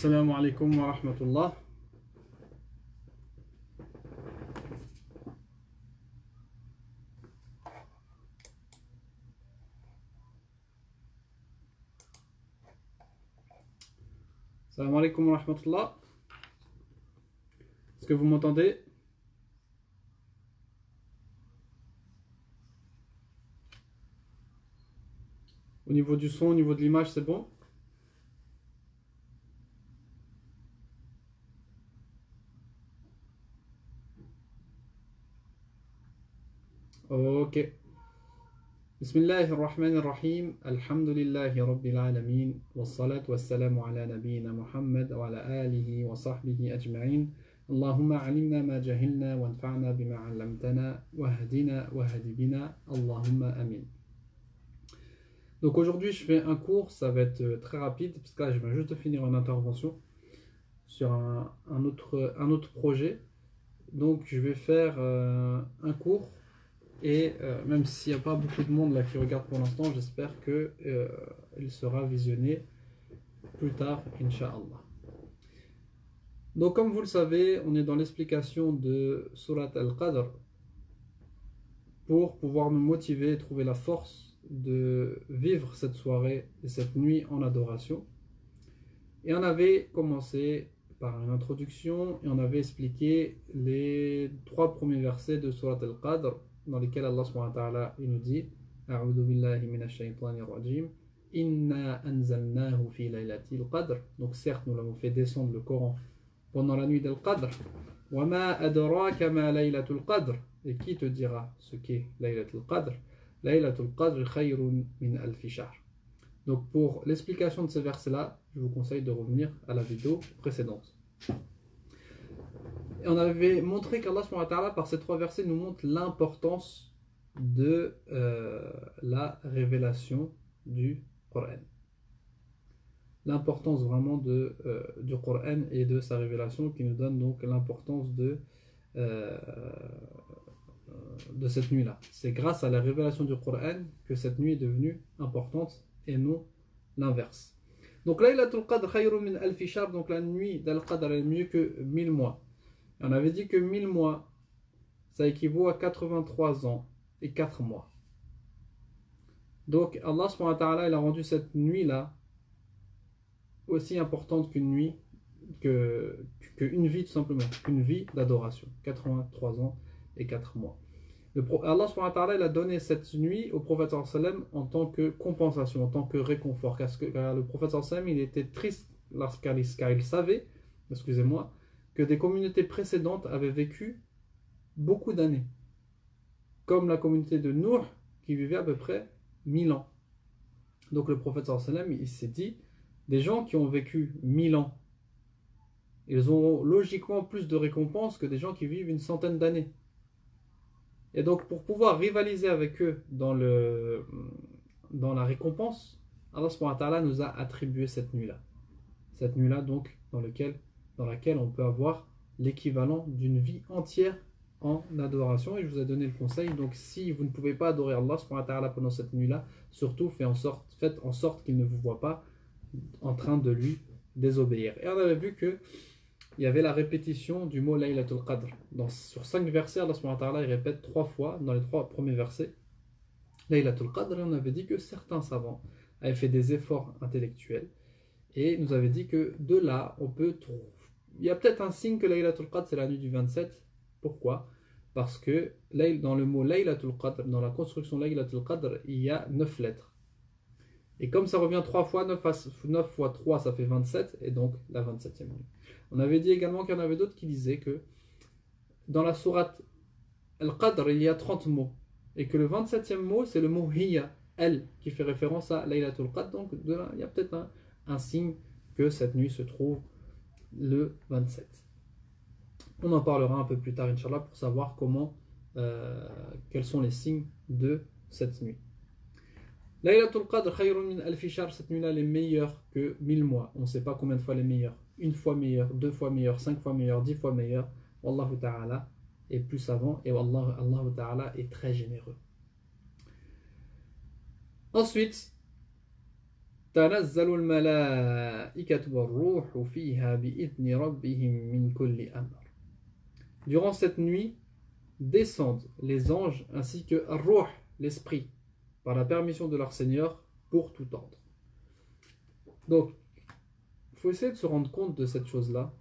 Assalamu alaikum wa rahmatullah. Assalamu alaikum wa rahmatullah. Est-ce que vous m'entendez? Au niveau du son, au niveau de l'image, c'est bon? Ok. Bismillahirrahmanirrahim. Alhamdulillahi rabbil alamin. Wassalatu wassalamu ala nabiyyina Muhammad wa ala alihi wa sahbihi ajma'in. Allahumma alimna ma jahilna wanfa'na bima 'allamtana wahdina wahdi bina. Allahumma amin. Donc aujourd'hui je fais un cours, ça va être très rapide parce que là je viens juste de finir une intervention sur un autre projet. Donc je vais faire un cours et même s'il n'y a pas beaucoup de monde là qui regarde pour l'instant, j'espère qu'il sera visionné plus tard, Inch'Allah. Donc comme vous le savez, on est dans l'explication de Surat Al-Qadr pour pouvoir nous motiver et trouver la force de vivre cette soirée et cette nuit en adoration. Et on avait commencé par une introduction et on avait expliqué les 3 premiers versets de Surat Al-Qadr dans lesquels Allah subhanahu wa ta'ala nous dit A'udhu billahi minash shaytanir rajim Inna anzalnahu fi laylatil qadr. Donc certes nous l'avons fait descendre le Coran pendant la nuit d'Al-Qadr. Wa ma adraka ma laylatul qadr. Et qui te dira ce qu'est Laylatul Qadr? Laylatul Qadr khayrun min alfi shahr. Donc pour l'explication de ces versets-là, je vous conseille de revenir à la vidéo précédente. Et on avait montré qu'Allah subhanahu wa ta'ala par ces 3 versets nous montre l'importance de la révélation du Coran. L'importance vraiment du Coran et de sa révélation qui nous donne donc l'importance de cette nuit-là. C'est grâce à la révélation du Coran que cette nuit est devenue importante et non l'inverse. Donc Laylatul Qadr khayrun min alfi shahr, donc la nuit d'Al-Qadr est mieux que 1000 mois. Et on avait dit que 1000 mois, ça équivaut à 83 ans et 4 mois. Donc Allah subhanahu wa ta'ala il a rendu cette nuit-là aussi importante qu'une nuit, qu'une vie tout simplement, qu'une vie d'adoration. 83 ans et 4 mois. Allah subhanahu wa ta'ala il a donné cette nuit au prophète sallam en tant que compensation, en tant que réconfort, car le prophète sallam il était triste car il savait, excusez-moi, que des communautés précédentes avaient vécu beaucoup d'années, comme la communauté de Nuh qui vivait à peu près 1000 ans. Donc le prophète sallam il s'est dit, des gens qui ont vécu 1000 ans, ils ont logiquement plus de récompenses que des gens qui vivent une centaine d'années. Et donc pour pouvoir rivaliser avec eux dans la récompense, Allah subhanahu wa ta'ala nous a attribué cette nuit-là. Cette nuit-là donc dans laquelle on peut avoir l'équivalent d'une vie entière en adoration. Et je vous ai donné le conseil, donc si vous ne pouvez pas adorer Allah subhanahu wa ta'ala pendant cette nuit-là, surtout faites en sorte qu'il ne vous voit pas en train de lui désobéir. Et on avait vu que il y avait la répétition du mot Laylatul Qadr. Sur 5 versets, Allah subhanahu wa ta'ala il répète 3 fois dans les 3 premiers versets Laylatul Qadr. Et on avait dit que certains savants avaient fait des efforts intellectuels et nous avaient dit que de là, on peut trouver. Il y a peut-être un signe que Laylatul Qadr c'est la nuit du 27. Pourquoi? Parce que dans le mot Laylatul Qadr, dans la construction Laylatul Qadr, il y a 9 lettres. Et comme ça revient 3 fois, 9 fois 3 ça fait 27, et donc la 27e nuit. On avait dit également qu'il y en avait d'autres qui disaient que dans la sourate Al-Qadr, il y a 30 mots. Et que le 27e mot, c'est le mot Hiya, elle, qui fait référence à Laylatul Qadr. Donc il y a peut-être un signe que cette nuit se trouve le 27. On en parlera un peu plus tard, Inch'Allah, pour savoir quels sont les signes de cette nuit. Laylatul Qadr khayrun min alfi shahr, cette nuit-là elle est meilleure que 1000 mois. On ne sait pas combien de fois elle est meilleure. 1 fois meilleure, 2 fois meilleure, 5 fois meilleure, 10 fois meilleure. Wallahu ta'ala est plus savant et Allah ta'ala est très généreux. Ensuite, تنزل الملائكة والروح فيها بإذن ربهم من كل أمر. Durant cette nuit, descendent les anges ainsi que Ar-Ruh, l'esprit, par la permission de leur Seigneur pour tout ordre. Donc, il faut essayer de se rendre compte de cette chose-là,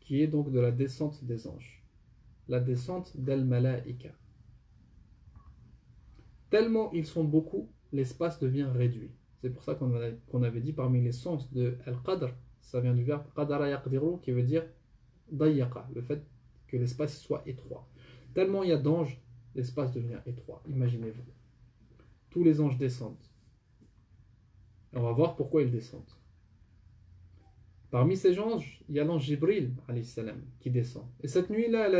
qui est donc de la descente des anges, la descente d'Al-Malaïka. Tellement ils sont beaucoup, l'espace devient réduit. C'est pour ça qu'on avait dit parmi les sens de Al-Qadr, ça vient du verbe Qadara yaqdiru, qui veut dire Dayyaqa, le fait que l'espace soit étroit. Tellement il y a d'anges, l'espace devient étroit. Imaginez-vous. Tous les anges descendent. Et on va voir pourquoi ils descendent. Parmi ces anges, il y a l'ange Jibril, alayhi salam, qui descend. Et cette nuit-là, elle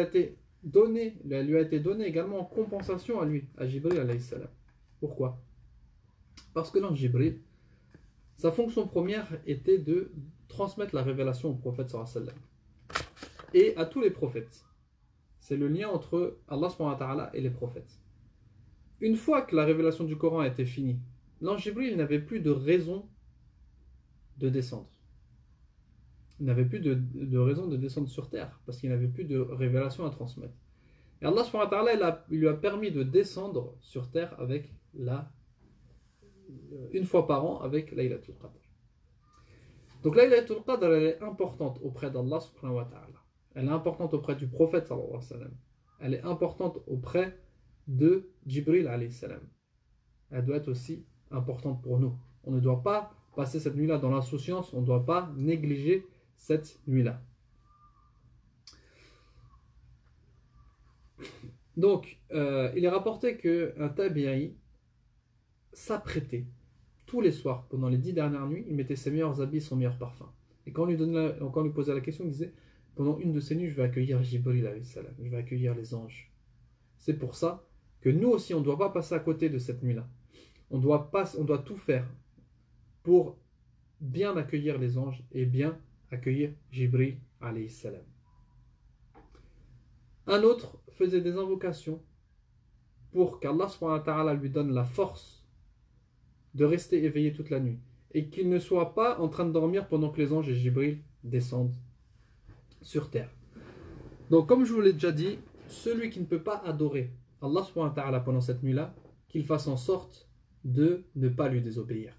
lui a été donnée également en compensation à lui, à Jibril, alayhi salam. Pourquoi? Parce que l'ange Jibril, sa fonction première était de transmettre la révélation au prophète sallallahu alayhi wa sallam. Et à tous les prophètes. C'est le lien entre Allah subhanahu wa ta'ala et les prophètes. Une fois que la révélation du Coran a été finie, l'ange Jibril n'avait plus de raison de descendre. Il n'avait plus de raison de descendre sur terre, parce qu'il n'avait plus de révélation à transmettre. Et Allah subhanahu wa ta'ala il lui a permis de descendre sur terre avec une fois par an avec Laylatul Qadr. Donc Laylatul Qadr, elle est importante auprès d'Allah subhanahu wa ta'ala. Elle est importante auprès du prophète sallallahu alayhi wa sallam. Elle est importante auprès de Jibril alayhi salam. Elle doit être aussi importante pour nous. On ne doit pas passer cette nuit-là dans l'insouciance, on ne doit pas négliger cette nuit-là. Donc, il est rapporté qu'un tabi'i s'apprêtait tous les soirs, pendant les 10 dernières nuits, il mettait ses meilleurs habits, son meilleur parfum. Et quand on lui posait la question, il disait, pendant une de ces nuits, je vais accueillir Jibril alayhi salam, je vais accueillir les anges. C'est pour ça que nous aussi, on ne doit pas passer à côté de cette nuit-là. On doit tout faire pour bien accueillir les anges et bien accueillir Jibril alayhi salam. Un autre faisait des invocations pour qu'Allah subhanahu wa ta'ala lui donne la force de rester éveillé toute la nuit et qu'il ne soit pas en train de dormir pendant que les anges et Jibril descendent sur terre. Donc comme je vous l'ai déjà dit, celui qui ne peut pas adorer Allah subhanahu wa ta'ala pendant cette nuit-là, qu'il fasse en sorte de ne pas lui désobéir.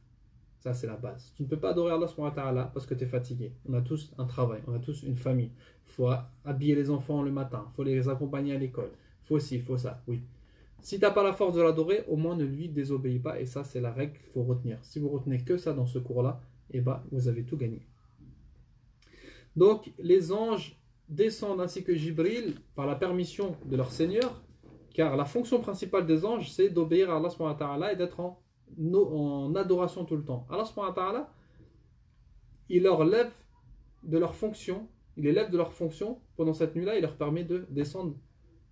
Ça c'est la base. Tu ne peux pas adorer Allah subhanahu wa ta'ala parce que tu es fatigué. On a tous un travail, on a tous une famille. Il faut habiller les enfants le matin, il faut les accompagner à l'école. Il faut ci, il faut ça, oui. Si tu n'as pas la force de l'adorer, au moins ne lui désobéis pas. Et ça, c'est la règle qu'il faut retenir. Si vous retenez que ça dans ce cours-là, eh ben, vous avez tout gagné. Donc, les anges descendent ainsi que Jibril par la permission de leur Seigneur, car la fonction principale des anges, c'est d'obéir à Allah subhanahu wa ta'ala et d'être en adoration tout le temps. Allah subhanahu wa ta'ala, il leur lève de leur fonction, il élève de leur fonction pendant cette nuit-là, il leur permet de descendre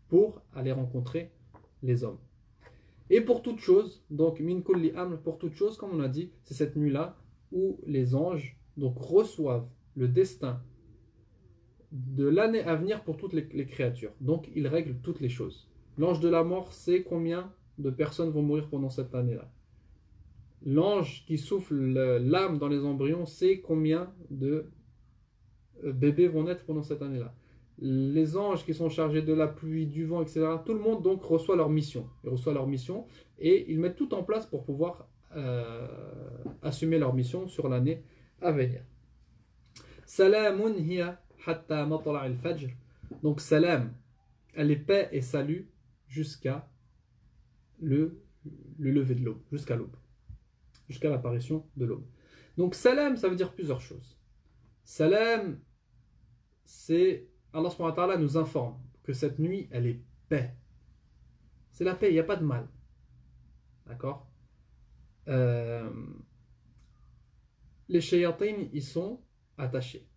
pour aller rencontrer les hommes. Et pour toute chose, donc min kulli amr, pour toute chose, comme on a dit, c'est cette nuit-là où les anges donc reçoivent le destin de l'année à venir pour toutes les créatures. Donc ils règlent toutes les choses. L'ange de la mort sait combien de personnes vont mourir pendant cette année-là. L'ange qui souffle l'âme dans les embryons sait combien de bébés vont naître pendant cette année-là. Les anges qui sont chargés de la pluie, du vent, etc. Tout le monde donc reçoit leur mission. Ils reçoivent leur mission et ils mettent tout en place pour pouvoir assumer leur mission sur l'année à venir. Salamun hiya hatta matla' al-fajr. Donc salam, elle est paix et salut jusqu'à le lever de l'aube, jusqu'à l'aube, jusqu'à l'apparition de l'aube. Donc salam, ça veut dire plusieurs choses. Salam, c'est Allah subhanahu wa ta'ala nous informe que cette nuit, elle est paix. C'est la paix, il n'y a pas de mal. D'accord? Les shayatins, ils sont attachés.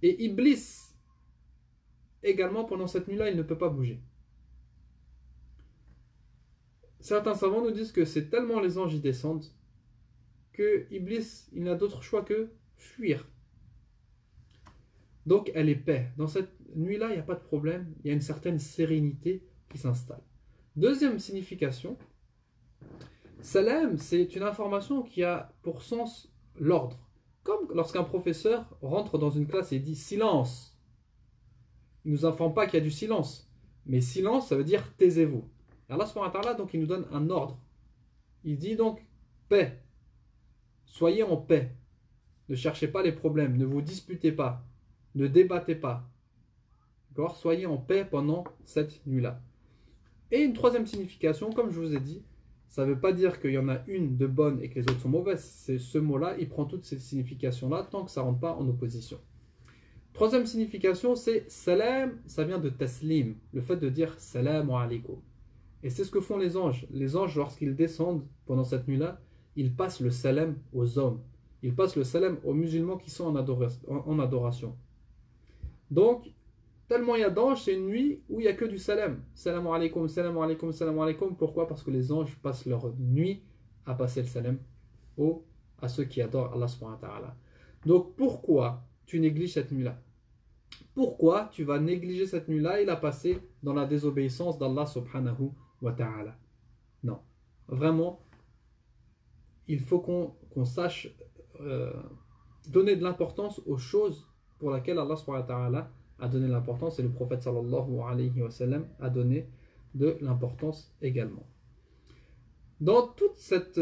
Et Iblis, également, pendant cette nuit-là, il ne peut pas bouger. Certains savants nous disent que c'est tellement les anges y descendent que Iblis, il n'a d'autre choix que fuir. Donc elle est paix. Dans cette nuit-là, il n'y a pas de problème, il y a une certaine sérénité qui s'installe. Deuxième signification, Salam, c'est une information qui a pour sens l'ordre. Comme lorsqu'un professeur rentre dans une classe et dit silence. Il ne nous informe pas qu'il y a du silence. Mais silence, ça veut dire taisez-vous. Et Allah subhanahu wa ta'ala, donc, il nous donne un ordre. Il dit donc paix. Soyez en paix. Ne cherchez pas les problèmes. Ne vous disputez pas. Ne débattez pas. D'accord? Soyez en paix pendant cette nuit-là. Et une troisième signification, comme je vous ai dit, ça ne veut pas dire qu'il y en a une de bonne et que les autres sont mauvaises. C'est ce mot-là, il prend toutes ces significations-là tant que ça ne rentre pas en opposition. Troisième signification, c'est salam, ça vient de taslim, le fait de dire salam alaykum. Et c'est ce que font les anges. Les anges, lorsqu'ils descendent pendant cette nuit-là, ils passent le salam aux hommes. Ils passent le salam aux musulmans qui sont en adoration. Donc, tellement il y a d'anges, c'est une nuit où il n'y a que du salam. Salam alaykum, salam alaykum, salam alaykum. Pourquoi? Parce que les anges passent leur nuit à passer le salam à ceux qui adorent Allah subhanahu wa ta'ala. Donc, pourquoi tu négliges cette nuit-là? Pourquoi tu vas négliger cette nuit-là et la passer dans la désobéissance d'Allah subhanahu wa ta'ala? Non. Vraiment, il faut qu'on sache donner de l'importance aux choses pour lesquelles Allah subhanahu wa ta'ala a donné l'importance et le prophète sallallahu alayhi wa sallam a donné de l'importance également. Dans toute cette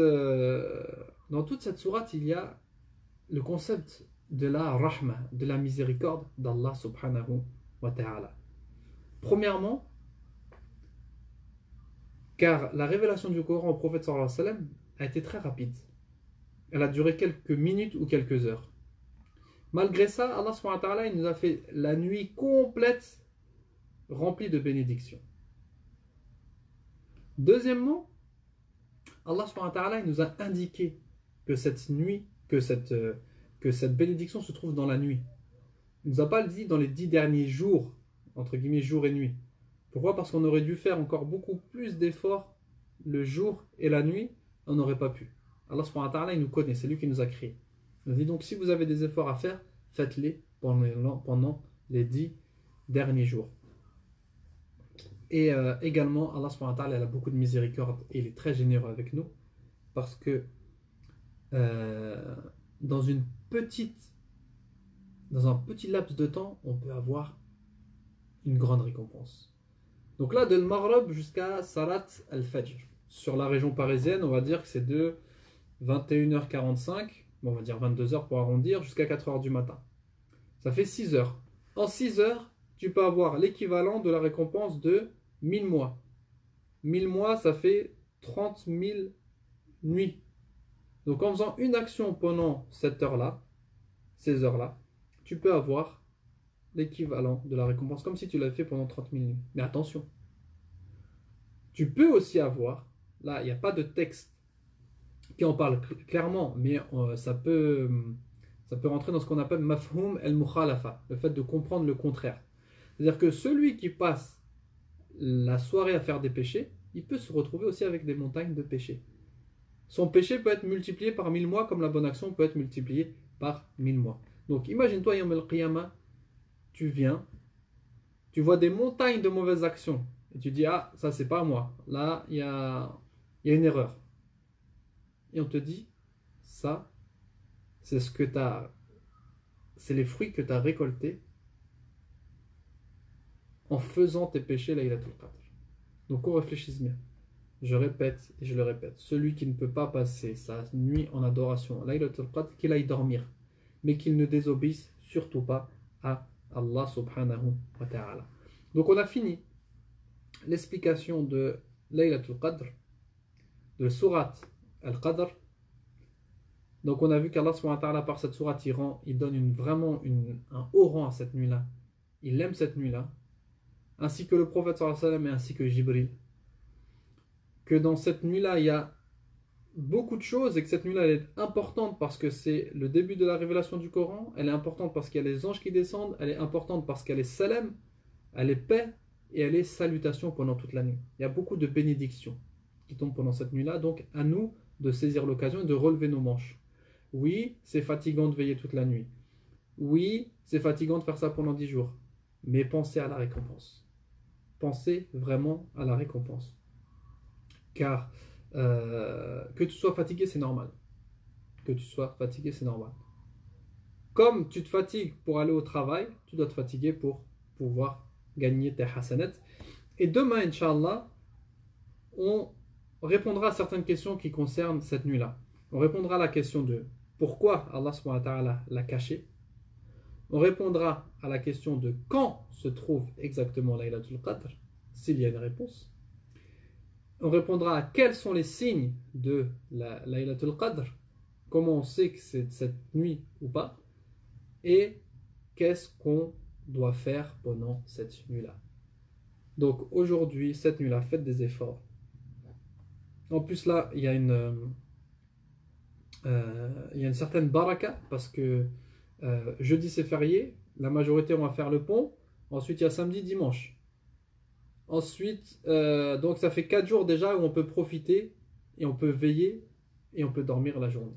sourate, il y a le concept de la rahma, de la miséricorde d'Allah subhanahu wa ta'ala. Premièrement, car la révélation du Coran au prophète sallallahu alayhi wa sallam a été très rapide. Elle a duré quelques minutes ou quelques heures. Malgré ça, Allah subhanahu wa ta'ala, il nous a fait la nuit complète remplie de bénédictions. Deuxièmement, Allah subhanahu wa ta'ala, il nous a indiqué que cette nuit, que cette bénédiction se trouve dans la nuit. Il ne nous a pas dit dans les 10 derniers jours, entre guillemets jour et nuit. Pourquoi? Parce qu'on aurait dû faire encore beaucoup plus d'efforts le jour et la nuit, on n'aurait pas pu. Allah subhanahu wa ta'ala, il nous connaît, c'est lui qui nous a créés. Il nous dit donc si vous avez des efforts à faire, faites-les pendant les 10 derniers jours. Et également, Allah subhanahu wa ta'ala, il a beaucoup de miséricorde et il est très généreux avec nous parce que dans un petit laps de temps, on peut avoir une grande récompense. Donc là, de Maghreb jusqu'à Salat al-Fajr. Sur la région parisienne, on va dire que c'est de 21h45, on va dire 22h pour arrondir, jusqu'à 4h du matin. Ça fait 6 heures. En 6 heures, tu peux avoir l'équivalent de la récompense de 1000 mois. 1000 mois, ça fait 30 000 nuits. Donc en faisant une action pendant cette heure-là, ces heures-là, tu peux avoir l'équivalent de la récompense, comme si tu l'avais fait pendant 30 000 nuits. Mais attention, tu peux aussi avoir, là il n'y a pas de texte qui en parle clairement, mais ça peut rentrer dans ce qu'on appelle mafhoum el-mukhalafa, le fait de comprendre le contraire. C'est-à-dire que celui qui passe la soirée à faire des péchés, il peut se retrouver aussi avec des montagnes de péchés. Son péché peut être multiplié par 1000 mois, comme la bonne action peut être multipliée par 1000 mois. Donc imagine-toi, Yom el-Qiyamah, tu viens, tu vois des montagnes de mauvaises actions, et tu dis, ah, ça c'est pas moi, là il y a une erreur. Et on te dit, ça, c'est les fruits que tu as récoltés en faisant tes péchés Laylatul Qadr. Donc on réfléchisse bien. Je répète et je le répète, celui qui ne peut pas passer sa nuit en adoration Laylatul Qadr, qu'il aille dormir, mais qu'il ne désobéisse surtout pas à Allah subhanahu wa ta'ala. Donc on a fini l'explication de Laylatul Qadr, de Surat Al-Qadr. Donc on a vu qu'Allah subhanahu wa ta'ala par cette sourate il donne vraiment un haut rang à cette nuit-là. Il aime cette nuit-là, ainsi que le prophète sallallahu alayhi wa sallam et ainsi que Jibril. Que dans cette nuit-là il y a beaucoup de choses et que cette nuit-là elle est importante parce que c'est le début de la révélation du Coran. Elle est importante parce qu'il y a les anges qui descendent. Elle est importante parce qu'elle est salam, elle est paix et elle est salutation pendant toute la nuit. Il y a beaucoup de bénédictions qui tombent pendant cette nuit-là. Donc à nous de saisir l'occasion et de relever nos manches. Oui, c'est fatigant de veiller toute la nuit. Oui, c'est fatigant de faire ça pendant 10 jours. Mais pensez à la récompense. Pensez vraiment à la récompense. Car Que tu sois fatigué, c'est normal. Que tu sois fatigué, c'est normal. Comme tu te fatigues pour aller au travail, tu dois te fatiguer pour pouvoir gagner tes hasanat. Et demain, Inch'Allah, on répondra à certaines questions qui concernent cette nuit-là. On répondra à la question de pourquoi Allah subhanahu wa ta'ala l'a caché. On répondra à la question de quand se trouve exactement Laylatul Qadr, s'il y a une réponse. On répondra à quels sont les signes de la Laylatul Qadr, comment on sait que c'est cette nuit ou pas, et qu'est-ce qu'on doit faire pendant cette nuit-là. Donc aujourd'hui, cette nuit-là, faites des efforts. En plus là, il y a une certaine baraka parce que jeudi c'est férié, la majorité on va faire le pont, ensuite il y a samedi, dimanche. Ensuite, donc ça fait 4 jours déjà où on peut profiter et on peut veiller et on peut dormir la journée.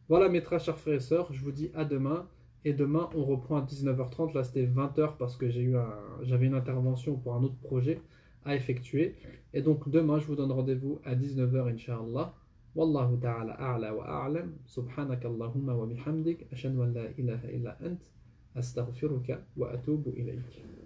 Voilà mes très chers frères et sœurs, je vous dis à demain. Et demain on reprend à 19h30, là c'était 20h parce que j'avais une intervention pour un autre projet à effectuer. Et donc demain je vous donne rendez-vous à 19h Inch'Allah. Wallahu ta'ala a'la wa a'lam. Subhanaka Allahumma wa bihamdik. Ashhadu an la ilaha illa ant. Astaghfiruka wa atubu ilayk.